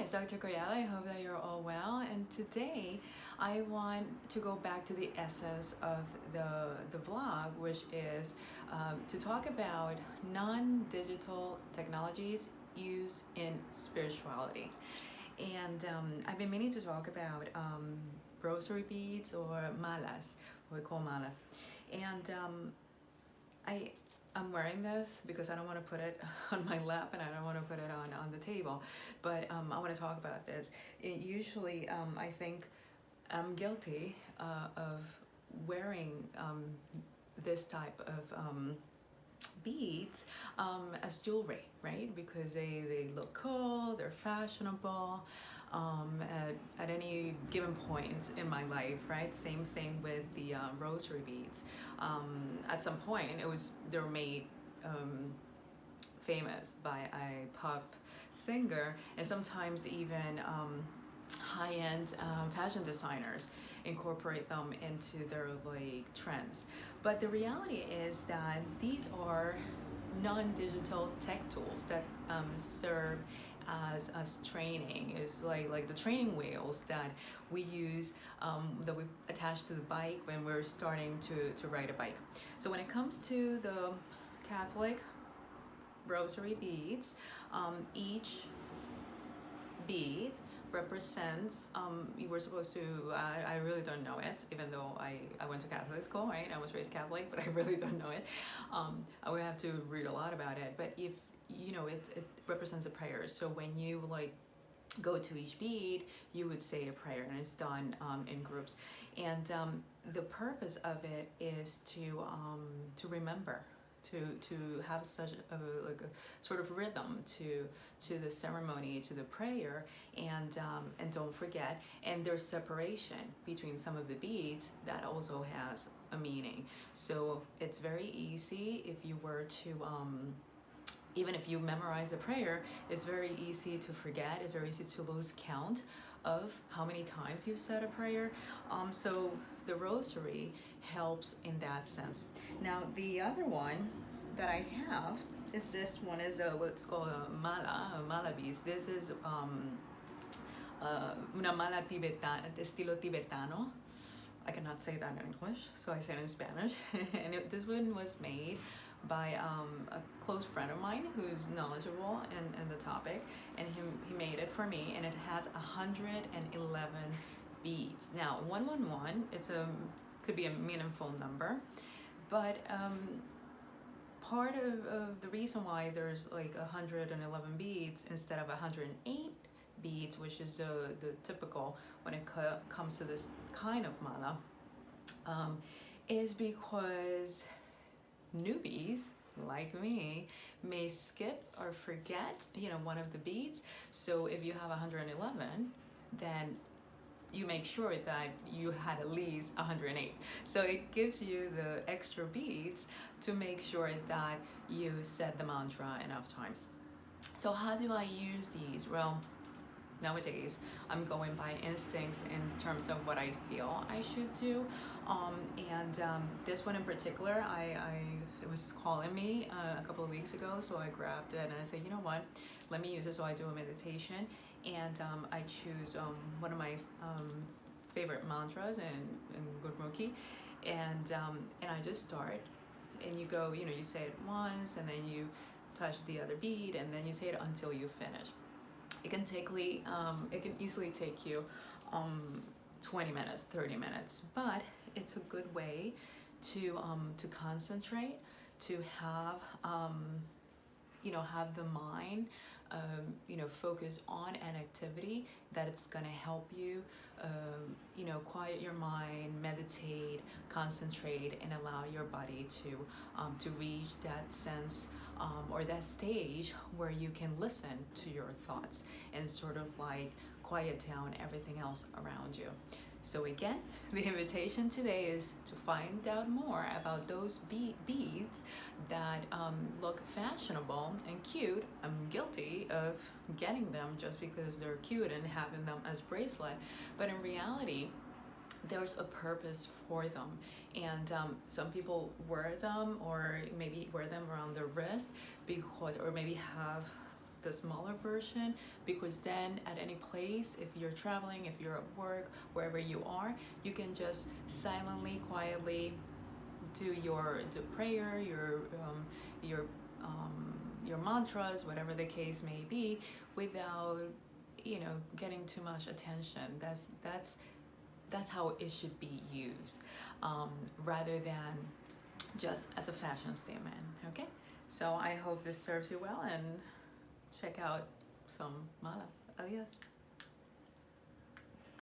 it's Dr. Koyala. I hope that you're all well. And today I want to go back to the essence of the vlog, which is to talk about non-digital technologies used in spirituality. And I've been meaning to talk about rosary beads or malas, what we call malas. And I I'm wearing this because I don't want to put it on my lap and I don't want to put it on the table, but I want to talk about this. Usually, I think I'm guilty of wearing this type of beads as jewelry, right? Because they look cool, they're fashionable at any given point in my life, right? Same thing with the rosary beads. At some point, they were made famous by a pop singer, and sometimes even high-end fashion designers incorporate them into their like trends. But the reality is that these are non-digital tech tools that serve as training. Is like the training wheels that we use, that we attach to the bike when we're starting to ride a bike. So when it comes to the Catholic rosary beads, each bead represents, you were supposed to, I really don't know it, even though I went to Catholic school, right? I was raised Catholic, but I really don't know it. I would have to read a lot about it, but if you know, it represents a prayer. So when you like go to each bead, you would say a prayer, and it's done in groups. And the purpose of it is to remember, to have such like a sort of rhythm to the ceremony, to the prayer, and don't forget. And there's separation between some of the beads that also has a meaning. So it's very easy if you were to even if you memorize a prayer, it's very easy to forget. It's very easy to lose count of how many times you've said a prayer. So the rosary helps in that sense. Now, the other one that I have is this one, is what's called a mala beads. This is una mala tibetana, estilo tibetano. I cannot say that in English, so I say it in Spanish. And this one was made by a close friend of mine who's knowledgeable in the topic, and he made it for me, and it has 111 beads. Now 111, could be a meaningful number, but part of the reason why there's like 111 beads instead of 108 beads, which is the typical when it comes to this kind of mala, is because newbies like me may skip or forget, one of the beads. So if you have 111, then you make sure that you had at least 108. So it gives you the extra beads to make sure that you said the mantra enough times. So how do I use these? Well, nowadays I'm going by instincts in terms of what I feel I should do, and this one in particular, it was calling me a couple of weeks ago, so I grabbed it and I said, you know what, let me use it. So I do a meditation, and I choose one of my favorite mantras in Gurmukhi, and I just start, and you go, you say it once, and then you touch the other bead, and then you say it until you finish. It can easily take you 20 minutes, 30 minutes, but it's a good way to concentrate, to have have the mind focus on an activity that it's going to help you quiet your mind, meditate, concentrate, and allow your body to reach that sense or that stage where you can listen to your thoughts and sort of like quiet down everything else around you. So again, the invitation today is to find out more about those beads that look fashionable and cute. I'm guilty of getting them just because they're cute and having them as bracelet, but in reality, there's a purpose for them. And some people wear them, or maybe wear them around their wrist because, or maybe have the smaller version, because then at any place, if you're traveling, if you're at work, wherever you are, you can just silently, quietly do prayer, your your mantras, whatever the case may be, without getting too much attention. That's how it should be used, rather than just as a fashion statement. Okay, so I hope this serves you well, and check out some malas. Adios.